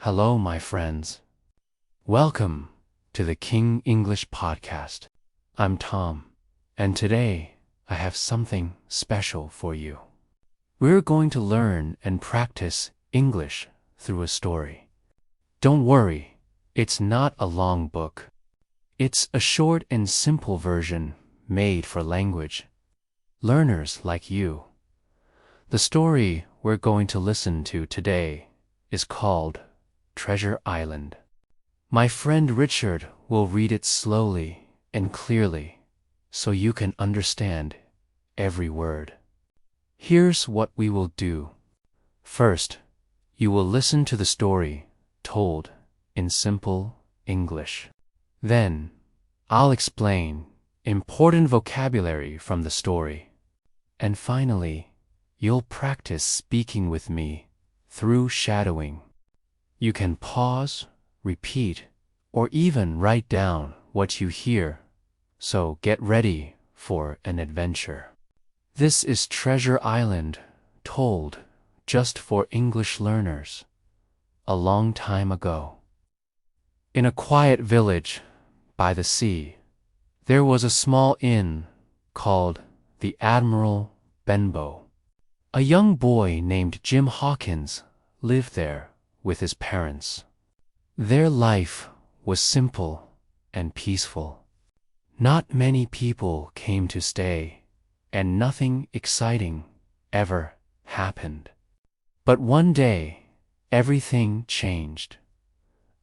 Hello, my friends. Welcome to the King English Podcast. I'm Tom, and today I have something special for you. We're going to learn and practice English through a story. Don't worry, it's not a long book. It's a short and simple version made for language learners like you. The story we're going to listen to today is called Treasure Island. My friend Richard will read it slowly and clearly so you can understand every word. Here's what we will do. First, you will listen to the story told in simple English. Then, I'll explain important vocabulary from the story. And finally, you'll practice speaking with me through shadowing. You can pause, repeat, or even write down what you hear, so get ready for an adventure. This is Treasure Island, told just for English learners, a long time ago. In a quiet village by the sea, there was a small inn called the Admiral Benbow. A young boy named Jim Hawkins lived there with his parents. Their life was simple and peaceful. Not many people came to stay, and nothing exciting ever happened. But one day, everything changed.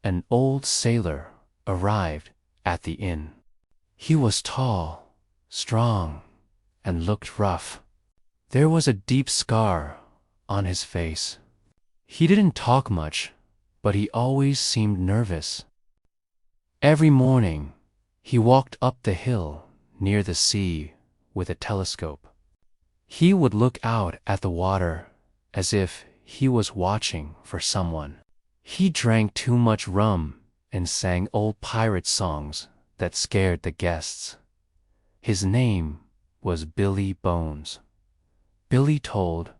An old sailor arrived at the inn. He was tall, strong, and looked rough. There was a deep scar on his face. He didn't talk much, but he always seemed nervous. Every morning, he walked up the hill near the sea with a telescope. He would look out at the water as if he was watching for someone. He drank too much rum and sang old pirate songs that scared the guests. His name was Billy Bones. Billy told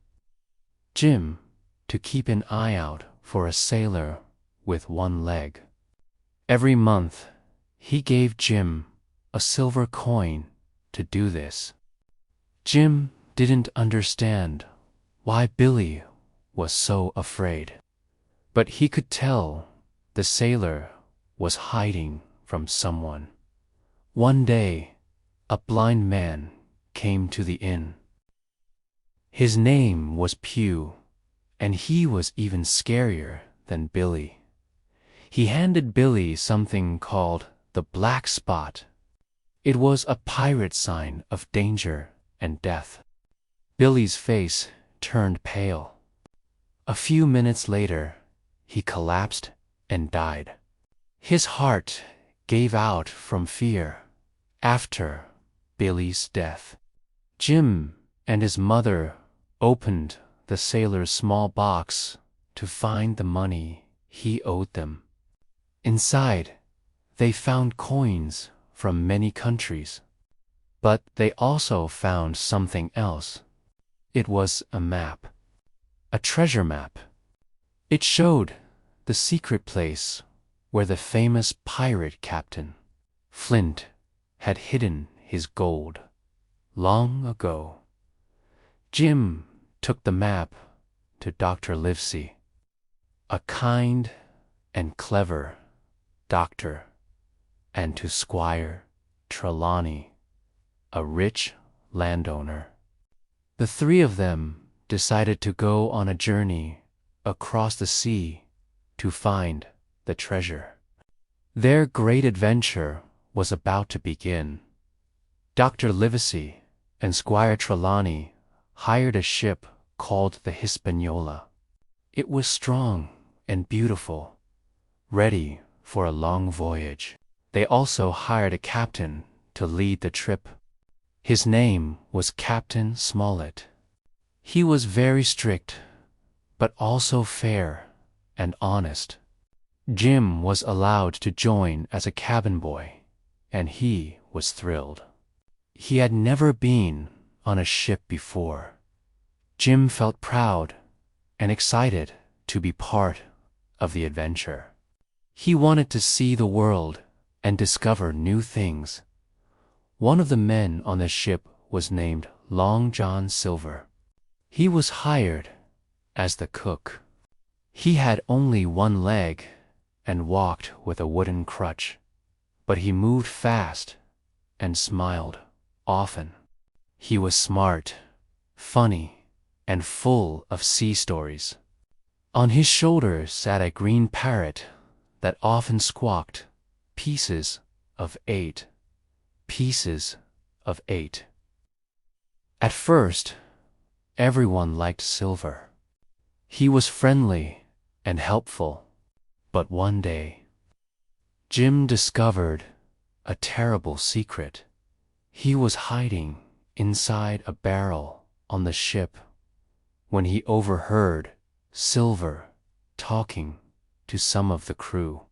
Jim to keep an eye out for a sailor with one leg. Every month, he gave Jim a silver coin to do this. Jim didn't understand why Billy was so afraid, but he could tell the sailor was hiding from someone. One day, a blind man came to the inn. His name was Pew, and he was even scarier than Billy. He handed Billy something called the black spot. It was a pirate sign of danger and death. Billy's face turned pale. A few minutes later, he collapsed and died. His heart gave out from fear after Billy's death. Jim and his mother opened the sailor's small box to find the money he owed them. Inside, they found coins from many countries, but they also found something else. It was a map, a treasure map. It showed the secret place where the famous pirate captain, Flint, had hidden his gold long ago. Jim took the map to Dr. Livesey, a kind and clever doctor, and to Squire Trelawney, a rich landowner. The three of them decided to go on a journey across the sea to find the treasure. Their great adventure was about to begin. Dr. Livesey and Squire Trelawney hired a ship called the Hispaniola. It was strong and beautiful, ready for a long voyage. They also hired a captain to lead the trip. His name was Captain Smollett. He was very strict, but also fair and honest. Jim was allowed to join as a cabin boy, and he was thrilled. He had never been on a ship before. Jim felt proud and excited to be part of the adventure. He wanted to see the world and discover new things. One of the men on the ship was named Long John Silver. He was hired as the cook. He had only one leg and walked with a wooden crutch, but he moved fast and smiled often. He was smart, funny, and full of sea stories. On his shoulder sat a green parrot that often squawked, "Pieces of 8, pieces of 8." At first, everyone liked Silver. He was friendly and helpful. But one day, Jim discovered a terrible secret. He was hiding inside a barrel on the ship when he overheard Silver talking to some of the crew.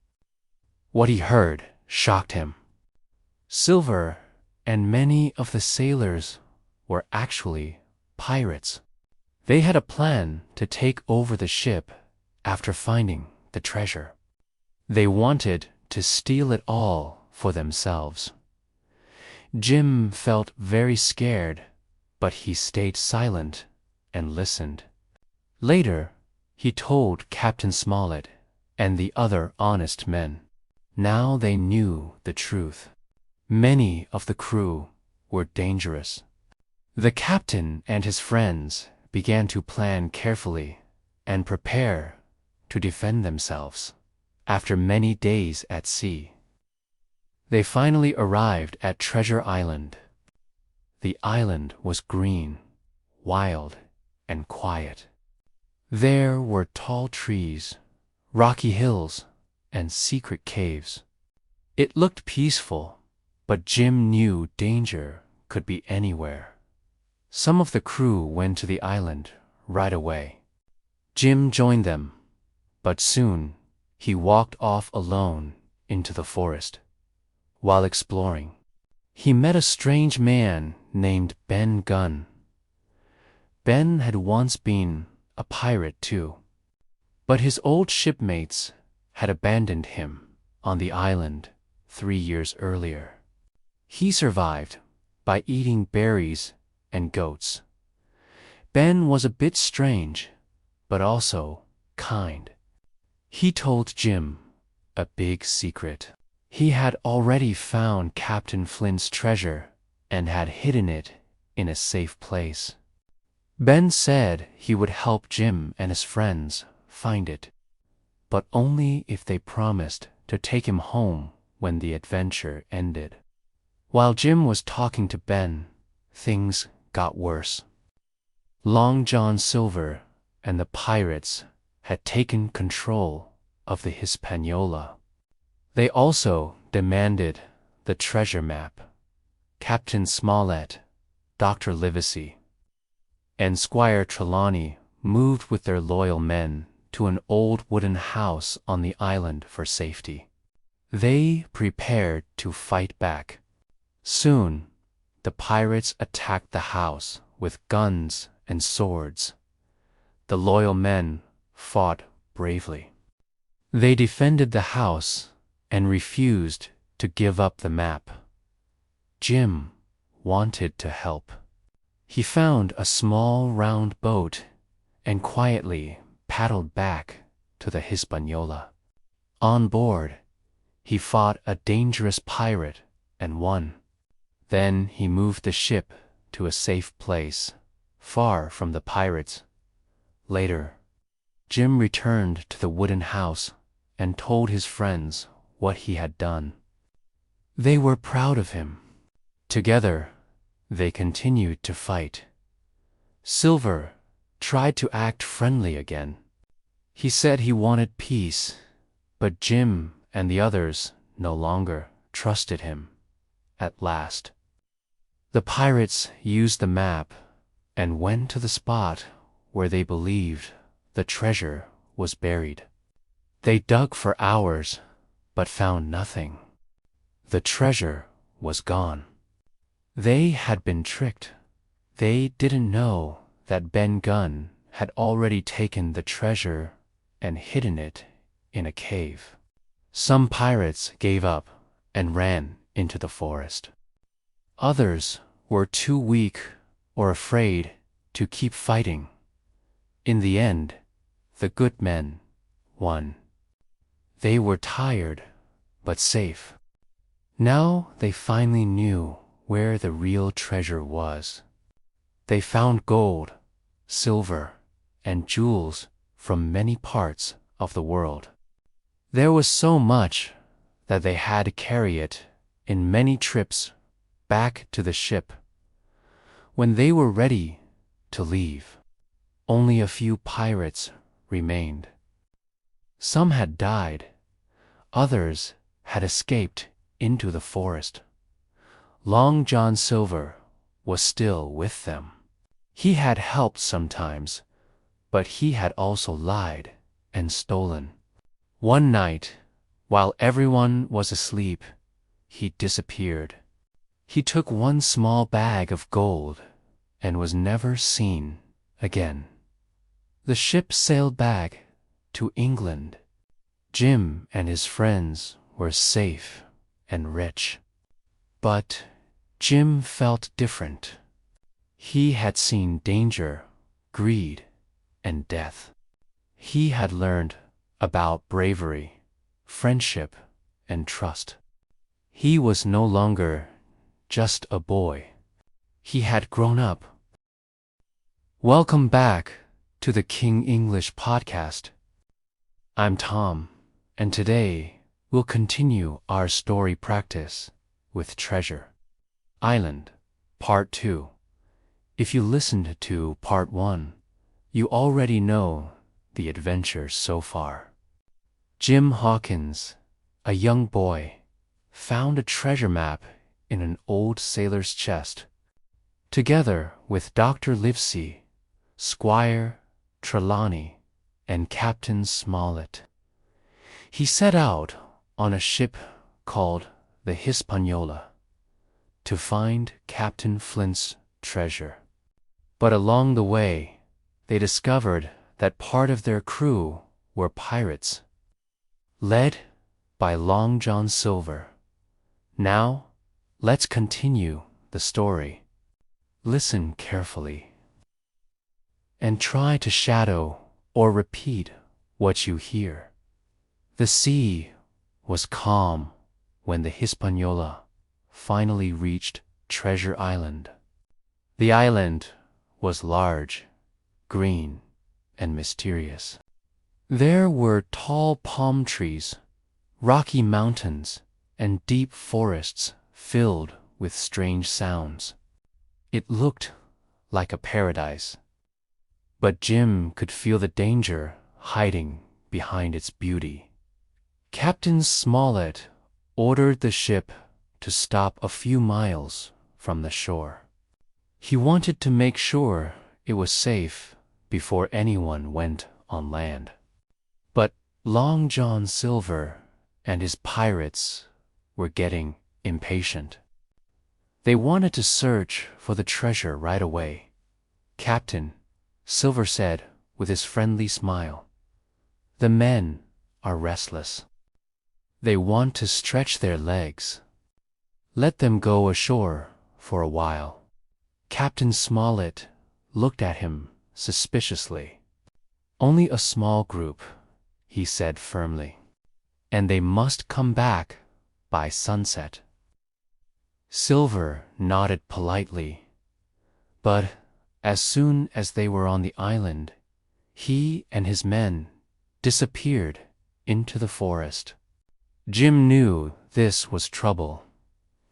What he heard shocked him. Silver and many of the sailors were actually pirates. They had a plan to take over the ship after finding the treasure. They wanted to steal it all for themselves. Jim felt very scared, but he stayed silent and listened. Later, he told Captain Smollett and the other honest men. Now they knew the truth. Many of the crew were dangerous. The captain and his friends began to plan carefully and prepare to defend themselves. After many days at sea, they finally arrived at Treasure Island. The island was green, wild, and quiet. There were tall trees, rocky hills, and secret caves. It looked peaceful, but Jim knew danger could be anywhere. Some of the crew went to the island right away. Jim joined them, but soon he walked off alone into the forest. While exploring, he met a strange man named Ben Gunn. Ben had once been a pirate too, but his old shipmates had abandoned him on the island 3 years earlier. He survived by eating berries and goats. Ben was a bit strange, but also kind. He told Jim a big secret. He had already found Captain Flint's treasure and had hidden it in a safe place. Ben said he would help Jim and his friends find it, but only if they promised to take him home when the adventure ended. While Jim was talking to Ben, things got worse. Long John Silver and the pirates had taken control of the Hispaniola. They also demanded the treasure map. Captain Smollett, Dr. Livesey, and Squire Trelawney moved with their loyal men to an old wooden house on the island for safety. They prepared to fight back. Soon, the pirates attacked the house with guns and swords. The loyal men fought bravely. They defended the house and refused to give up the map. Jim wanted to help. He found a small round boat and quietly paddled back to the Hispaniola. On board, he fought a dangerous pirate and won. Then he moved the ship to a safe place, far from the pirates. Later, Jim returned to the wooden house and told his friends what he had done. They were proud of him. Together, they continued to fight. Silver tried to act friendly again. He said he wanted peace, but Jim and the others no longer trusted him. At last, the pirates used the map and went to the spot where they believed the treasure was buried. They dug for hours, but found nothing. The treasure was gone. They had been tricked. They didn't know that Ben Gunn had already taken the treasure and hidden it in a cave. Some pirates gave up and ran into the forest. Others were too weak or afraid to keep fighting. In the end, the good men won. They were tired, but safe. Now they finally knew where the real treasure was. They found gold, silver, and jewels from many parts of the world. There was so much that they had to carry it in many trips back to the ship. When they were ready to leave, only a few pirates remained. Some had died, others had escaped into the forest. Long John Silver was still with them. He had helped sometimes, but he had also lied and stolen. One night, while everyone was asleep, he disappeared. He took one small bag of gold and was never seen again. The ship sailed back to England. Jim and his friends were safe and rich. But Jim felt different. He had seen danger, greed, and death. He had learned about bravery, friendship, and trust. He was no longer just a boy. He had grown up. Welcome back to the King English Podcast. I'm Tom, and today we'll continue our story practice with Treasure Island, Part 2. If you listened to Part 1, you already know the adventure so far. Jim Hawkins, a young boy, found a treasure map in an old sailor's chest. Together with Dr. Livesey, Squire Trelawney, and Captain Smollett, he set out on a ship called the Hispaniola to find Captain Flint's treasure. But along the way, they discovered that part of their crew were pirates, led by Long John Silver. Now, let's continue the story. Listen carefully and try to shadow or repeat what you hear. The sea was calm when the Hispaniola finally reached Treasure Island. The island was large, green, and mysterious. There were tall palm trees, rocky mountains, and deep forests filled with strange sounds. It looked like a paradise, but Jim could feel the danger hiding behind its beauty. Captain Smollett ordered the ship to stop a few miles from the shore. He wanted to make sure it was safe before anyone went on land. But Long John Silver and his pirates were getting impatient. They wanted to search for the treasure right away. Captain Silver said with his friendly smile, "The men are restless. They want to stretch their legs. Let them go ashore for a while." Captain Smollett looked at him suspiciously. "Only a small group," he said firmly, "and they must come back by sunset." Silver nodded politely, but as soon as they were on the island, he and his men disappeared into the forest. Jim knew this was trouble.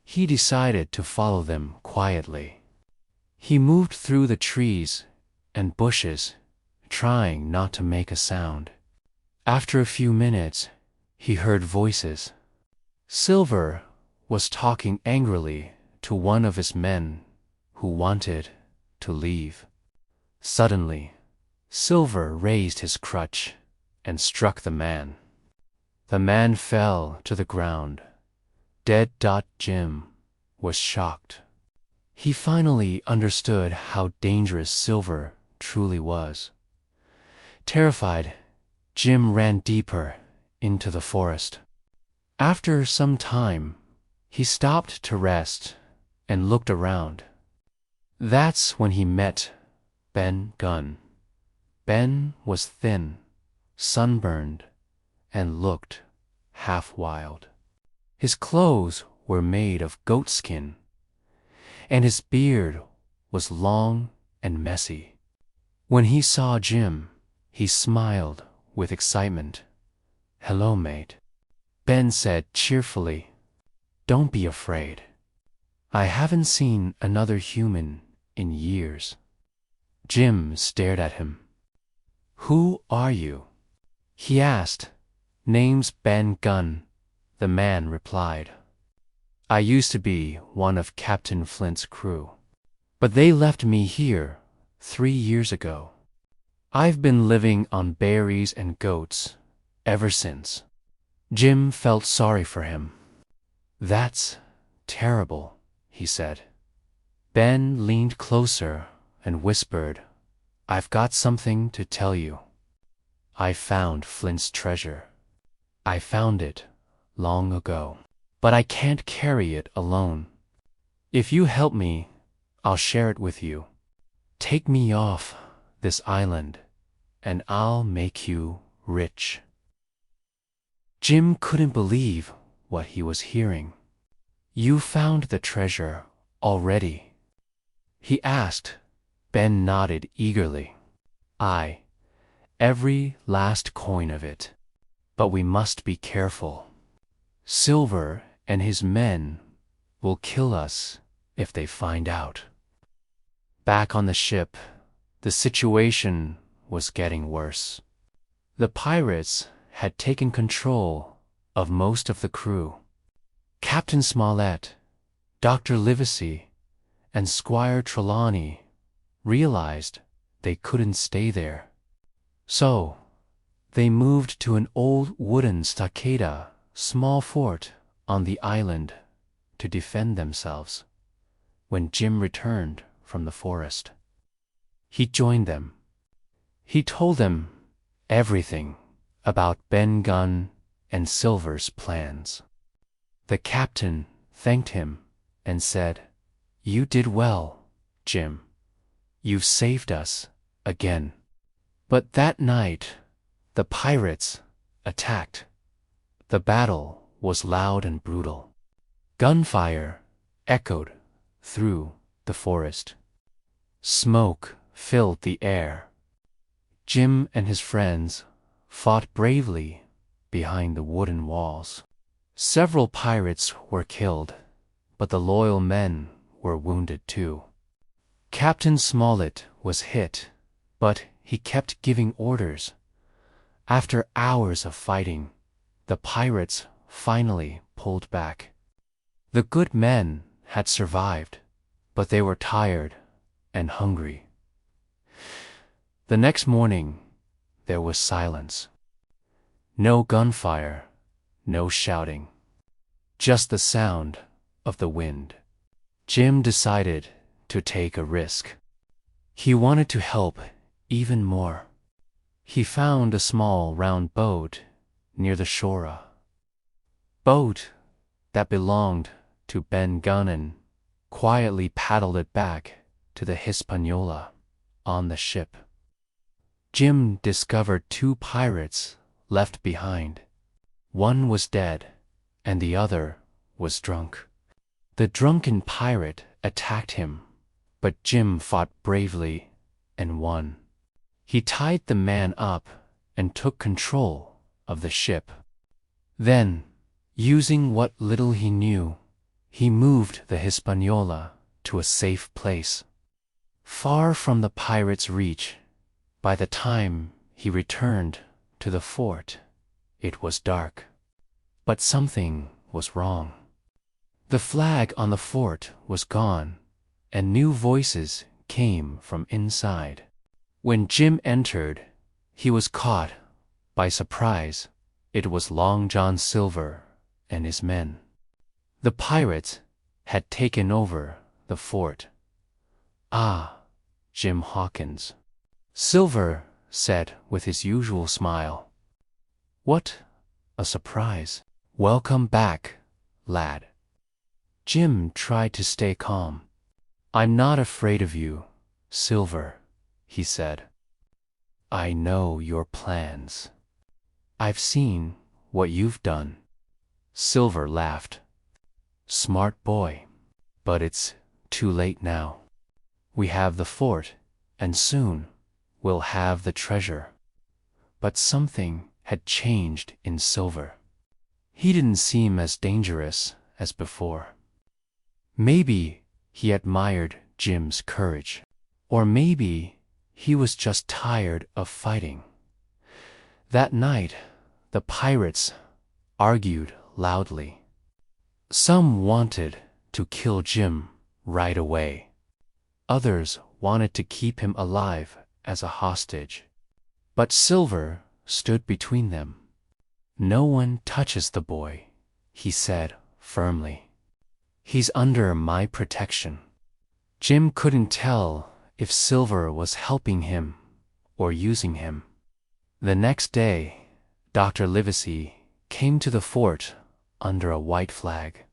He decided to follow them quietly. He moved through the trees and bushes, trying not to make a sound. After a few minutes, he heard voices. Silver was talking angrily to one of his men who wanted to leave. Suddenly, Silver raised his crutch and struck the man. The man fell to the ground, dead. Jim was shocked. He finally understood how dangerous Silver truly was. Terrified, Jim ran deeper into the forest. After some time, he stopped to rest and looked around. That's when he met Ben Gunn. Ben was thin, sunburned, and looked half wild. His clothes were made of goatskin, and his beard was long and messy. When he saw Jim, he smiled with excitement. "Hello, mate," Ben said cheerfully. "Don't be afraid. I haven't seen another human in years." Jim stared at him. "Who are you?" he asked. "Name's Ben Gunn," the man replied. "I used to be one of Captain Flint's crew, but they left me here 3 years ago. I've been living on berries and goats ever since." Jim felt sorry for him. "That's terrible," he said. Ben leaned closer and whispered, "I've got something to tell you. I found Flint's treasure. I found it long ago, but I can't carry it alone. If you help me, I'll share it with you. Take me off this island, and I'll make you rich." Jim couldn't believe what he was hearing. "You found the treasure already?" he asked. Ben nodded eagerly. "Aye, every last coin of it. But we must be careful. Silver and his men will kill us if they find out." Back on the ship, the situation was getting worse. The pirates had taken control of most of the crew. Captain Smollett, Dr. Livesey, and Squire Trelawney realized they couldn't stay there. So, they moved to an old wooden stockade, small fort on the island to defend themselves. When Jim returned from the forest, he joined them. He told them everything about Ben Gunn and Silver's plans. The captain thanked him and said, "You did well, Jim. You've saved us again." But that night, the pirates attacked. The battle was loud and brutal. Gunfire echoed through the forest. Smoke filled the air. Jim and his friends fought bravely behind the wooden walls. Several pirates were killed, but the loyal men were wounded too. Captain Smollett was hit, but he kept giving orders. After hours of fighting, the pirates finally pulled back. The good men had survived, but they were tired and hungry. The next morning, there was silence. No gunfire, no shouting. Just the sound of the wind. Jim decided to take a risk. He wanted to help even more. He found a small round boat near the shore. Boat that belonged to Ben Gunn, and quietly paddled it back to the Hispaniola on the ship. Jim discovered 2 pirates left behind. One was dead, and the other was drunk. The drunken pirate attacked him, but Jim fought bravely and won. He tied the man up and took control of the ship. Then, using what little he knew, he moved the Hispaniola to a safe place, far from the pirates' reach. By the time he returned to the fort, it was dark. But something was wrong. The flag on the fort was gone, and new voices came from inside. When Jim entered, he was caught by surprise. It was Long John Silver and his men. The pirates had taken over the fort. "Ah, Jim Hawkins," Silver said with his usual smile. "What a surprise. "Welcome back, lad." Jim tried to stay calm. "I'm not afraid of you, Silver," he said. "I know your plans. I've seen what you've done." Silver laughed. "Smart boy. But it's too late now. We have the fort, and soon we'll have the treasure." But something had changed in Silver. He didn't seem as dangerous as before. Maybe he admired Jim's courage. Or maybe he was just tired of fighting. That night, the pirates argued loudly. Some wanted to kill Jim right away. Others wanted to keep him alive as a hostage. But Silver stood between them. "No one touches the boy," he said firmly. "He's under my protection." Jim couldn't tell if Silver was helping him or using him. The next day, Dr. Livesey came to the fort under a white flag.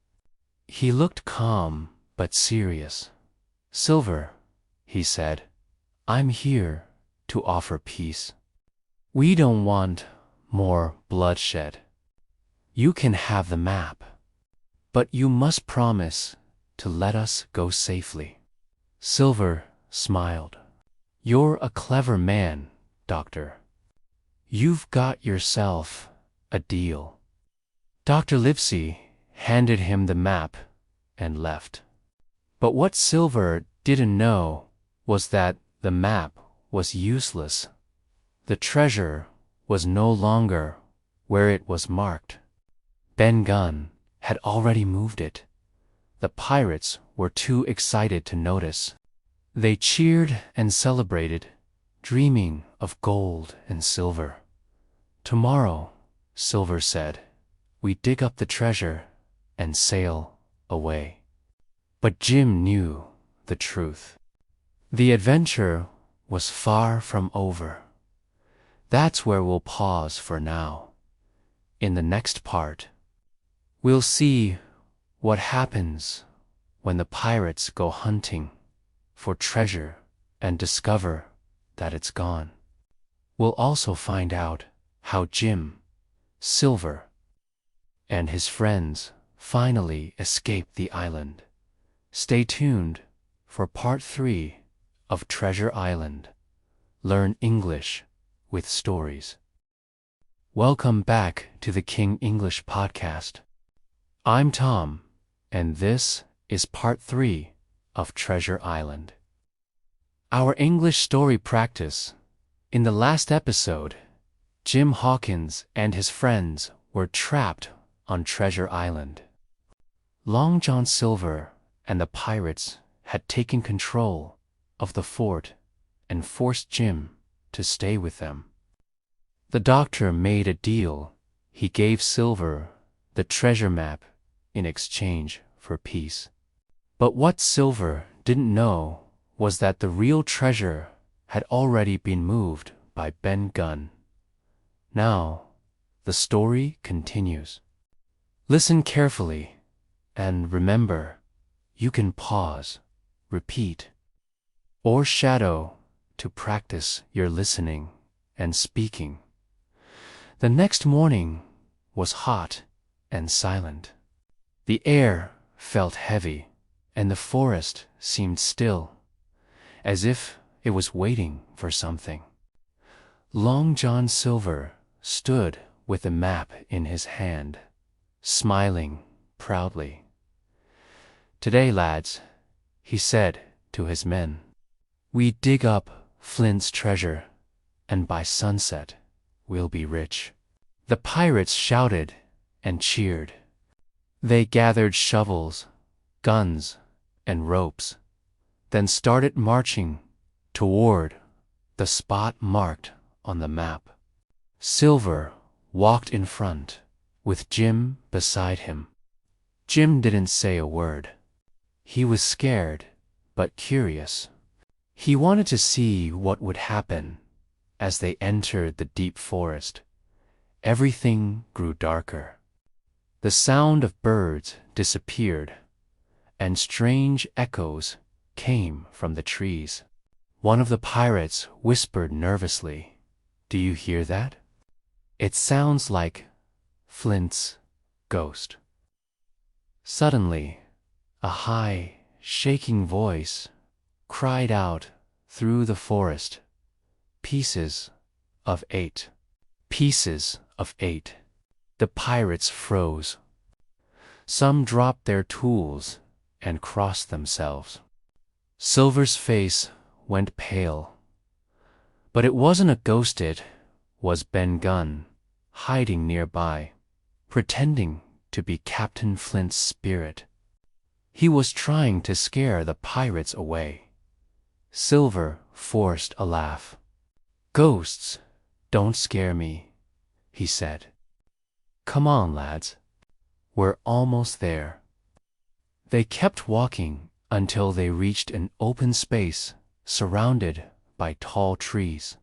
He looked calm but serious. "Silver," he said, "I'm here to offer peace. We don't want more bloodshed. You can have the map, but you must promise to let us go safely." Silver smiled. "You're a clever man, Doctor. You've got yourself a deal." Dr. Livesey handed him the map and left. But what Silver didn't know was that the map was useless. The treasure was no longer where it was marked. Ben Gunn had already moved it. The pirates were too excited to notice. They cheered and celebrated, dreaming of gold and silver. "Tomorrow," Silver said, "we dig up the treasure and sail away." But Jim knew the truth. The adventure was far from over. That's where we'll pause for now. In the next part, we'll see what happens when the pirates go hunting for treasure and discover that it's gone. We'll also find out how Jim, Silver, and his friends finally escape the island. Stay tuned for part 3 of Treasure Island. Learn English with stories. Welcome back to the King English Podcast. I'm Tom, and this is part 3 of Treasure Island. Our English story practice. In the last episode, Jim Hawkins and his friends were trapped on Treasure Island. Long John Silver and the pirates had taken control of the fort and forced Jim to stay with them. The doctor made a deal. He gave Silver the treasure map in exchange for peace. But what Silver didn't know was that the real treasure had already been moved by Ben Gunn. Now, the story continues. Listen carefully, and remember, you can pause, repeat, or shadow to practice your listening and speaking. The next morning was hot and silent. The air felt heavy, and the forest seemed still, as if it was waiting for something. Long John Silver stood with the map in his hand, smiling proudly. "Today, lads," he said to his men, "we dig up Flint's treasure, and by sunset we'll be rich." The pirates shouted and cheered. They gathered shovels, guns, and ropes, then started marching toward the spot marked on the map. Silver walked in front, with Jim beside him. Jim didn't say a word. He was scared, but curious. He wanted to see what would happen as they entered the deep forest, everything grew darker. The sound of birds disappeared, and strange echoes came from the trees. One of the pirates whispered nervously, "Do you hear that? It sounds like Flint's ghost." Suddenly, a high, shaking voice cried out through the forest, "Pieces of 8. Pieces of 8. The pirates froze. Some dropped their tools and crossed themselves. Silver's face went pale. But it wasn't a ghost, it was Ben Gunn, hiding nearby, pretending to be Captain Flint's spirit. He was trying to scare the pirates away. Silver forced a laugh. "Ghosts don't scare me," he said. "Come on, lads. We're almost there." They kept walking until they reached an open space surrounded by tall trees.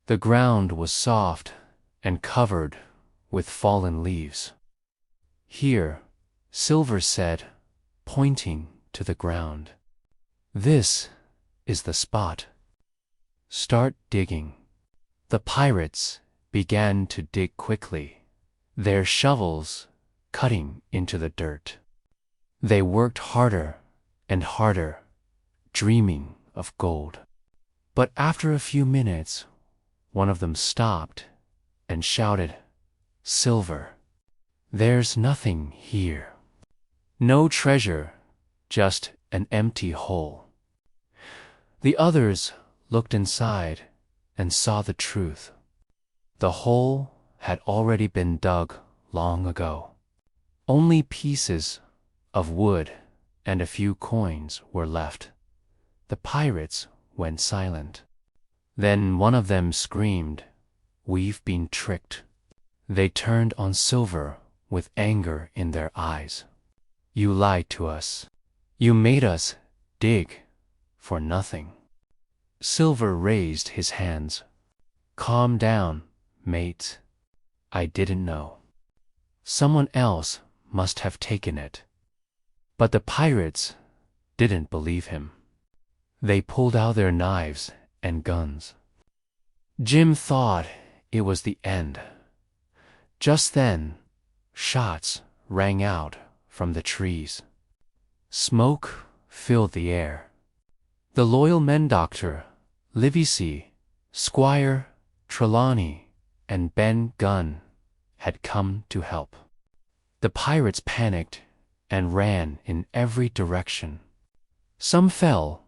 The ground was soft and covered with fallen leaves. "Here," Silver said, pointing to the ground. "This is the spot. Start digging." The pirates began to dig quickly, their shovels cutting into the dirt. They worked harder and harder, dreaming of gold. But after a few minutes, one of them stopped and shouted, "Silver, there's nothing here. No treasure, just an empty hole." The others looked inside and saw the truth. The hole had already been dug long ago. Only pieces of wood and a few coins were left. The pirates went silent. Then one of them screamed, "We've been tricked." They turned on Silver with anger in their eyes. "You lied to us. You made us dig for nothing." Silver raised his hands. "Calm down, mate. I didn't know. Someone else must have taken it." But the pirates didn't believe him. They pulled out their knives and guns. Jim thought it was the end. Just then, shots rang out from the trees. Smoke filled the air. The loyal men Dr. Livesey, Squire Trelawney, and Ben Gunn had come to help. The pirates panicked and ran in every direction. Some fell,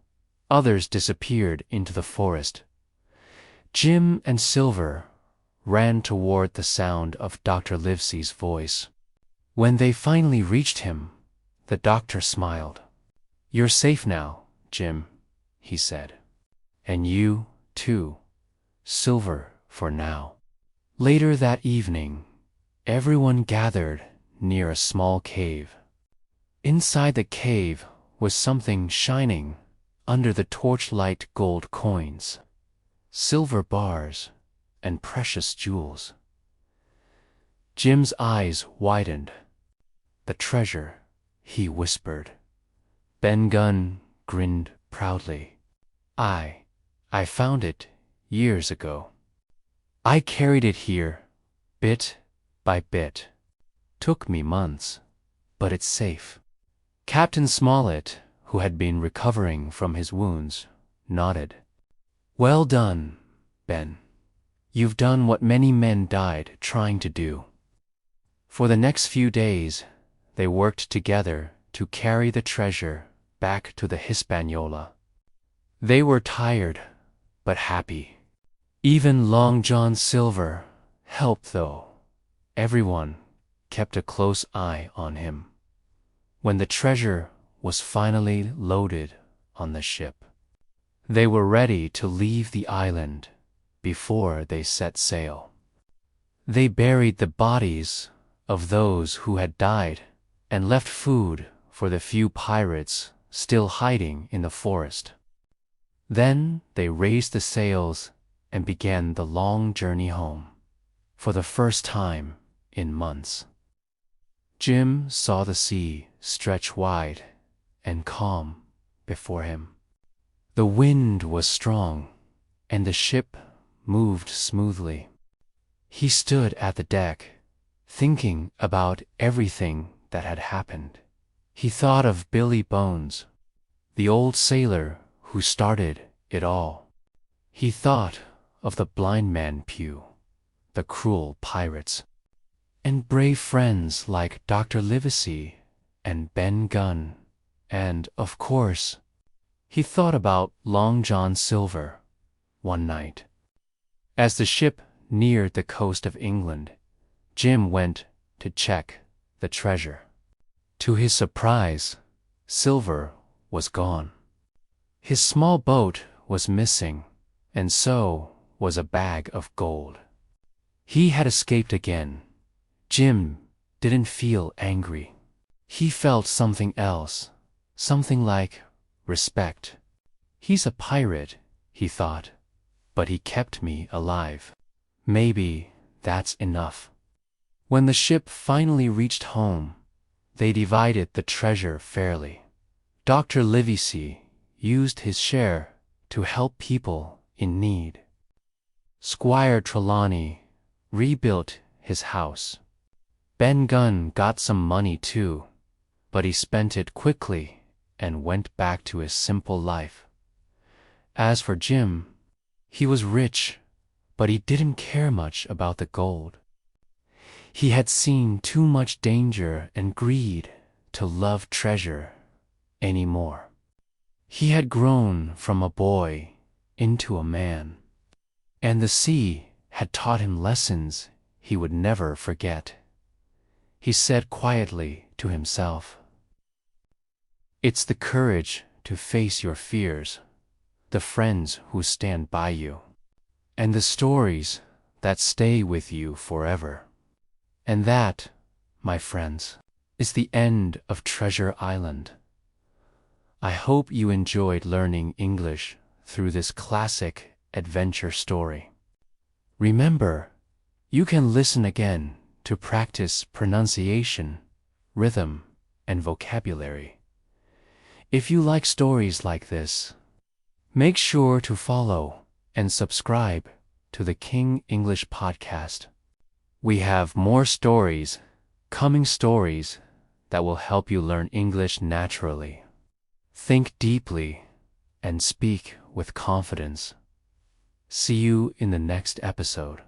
others disappeared into the forest. Jim and Silver ran toward the sound of Dr. Livesey's voice. When they finally reached him, the doctor smiled. "You're safe now, Jim," he said. "And you, too, Silver, for now." Later that evening, everyone gathered near a small cave. Inside the cave was something shining under the torchlight: gold coins, silver bars, and precious jewels. Jim's eyes widened. "The treasure," he whispered. Ben Gunn grinned proudly. I found it years ago. I carried it here, bit by bit. Took me months, but it's safe." Captain Smollett, who had been recovering from his wounds, nodded. "Well done, Ben. You've done what many men died trying to do." For the next few days, they worked together to carry the treasure back to the Hispaniola. They were tired, but happy. Even Long John Silver helped, though. Everyone kept a close eye on him. When the treasure was finally loaded on the ship, they were ready to leave the island before they set sail. They buried the bodies of those who had died and left food for the few pirates still hiding in the forest. Then they raised the sails and began the long journey home. for the first time in months. Jim saw the sea stretch wide and calm before him. The wind was strong, and the ship moved smoothly. He stood at the deck, thinking about everything that had happened. He thought of Billy Bones, the old sailor who started it all. He thought of the blind man Pew, the cruel pirates, and brave friends like Dr. Livesey and Ben Gunn, and, of course, he thought about Long John Silver one night. As the ship neared the coast of England, Jim went to check the treasure. To his surprise, Silver was gone. His small boat was missing, and so was a bag of gold. He had escaped again. Jim didn't feel angry. He felt something else, something like respect. He's a pirate, he thought, but he kept me alive. Maybe that's enough. When the ship finally reached home, they divided the treasure fairly. Dr. Livesey used his share to help people in need. Squire Trelawney rebuilt his house. Ben Gunn got some money too, but he spent it quickly and went back to his simple life. As for Jim, he was rich, but he didn't care much about the gold. He had seen too much danger and greed to love treasure anymore. He had grown from a boy into a man, and the sea had taught him lessons he would never forget. He said quietly to himself, "It's the courage to face your fears, the friends who stand by you, and the stories that stay with you forever." And that, my friends, is the end of Treasure Island. I hope you enjoyed learning English through this classic adventure story. Remember, you can listen again to practice pronunciation, rhythm, and vocabulary. If you like stories like this, make sure to follow and subscribe to the King English Podcast. We have more stories, coming stories, that will help you learn English naturally. Think deeply and speak with confidence. See you in the next episode.